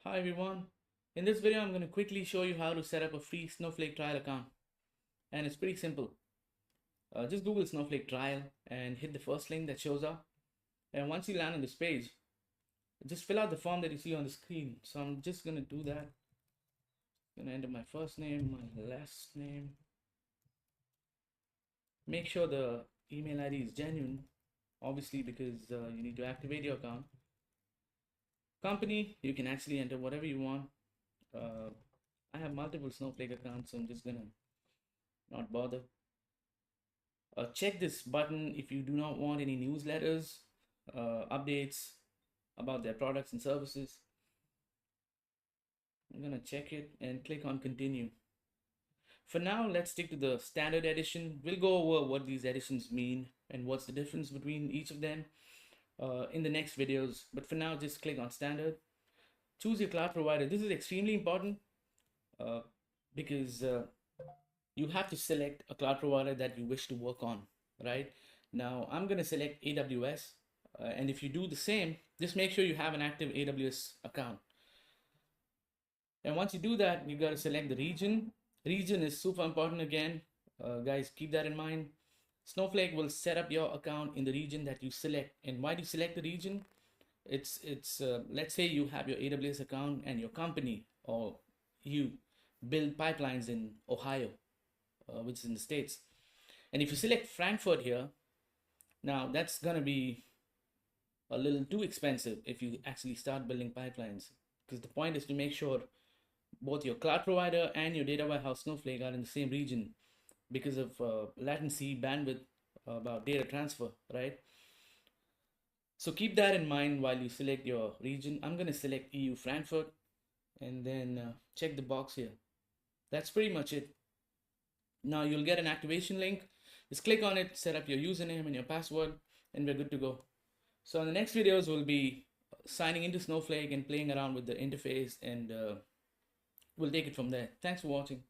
Hi everyone. In this video, I'm going to quickly show you how to set up a free Snowflake trial account. And it's pretty simple. Just Google Snowflake trial and hit the first link that shows up. And once you land on this page, just fill out the form that you see on the screen. So I'm just going to do that. I'm going to enter my first name, my last name. Make sure the email ID is genuine, obviously, because you need to activate your account. Company, you can actually enter whatever you want. I have multiple Snowflake accounts, so I'm just gonna not bother. Check this button if you do not want any newsletters, updates about their products and services. I'm gonna check it and click on continue. For now, let's stick to the standard edition. We'll go over what these editions mean and what's the difference between each of them in the next videos. But for now, just click on standard. Choose your cloud provider. This is extremely important uh, because you have to select a cloud provider that you wish to work on, right? Now, I'm going to select AWS. And if you do the same, just make sure you have an active AWS account. And once you do that, you got to select the region. Region is super important again. Guys, keep that in mind. Snowflake will set up your account in the region that you select. And why do you select the region? It's let's say you have your AWS account and your company or you build pipelines in Ohio, which is in the States. And if you select Frankfurt here, now that's going to be a little too expensive if you actually start building pipelines, because the point is to make sure both your cloud provider and your data warehouse Snowflake are in the same region because of latency, bandwidth, about data transfer, right? So keep that in mind while you select your region. I'm going to select EU Frankfurt and then check the box here. That's pretty much it. Now you'll get an activation link. Just click on it, set up your username and your password, and we're good to go. So in the next videos, we'll be signing into Snowflake and playing around with the interface, and we'll take it from there. Thanks for watching.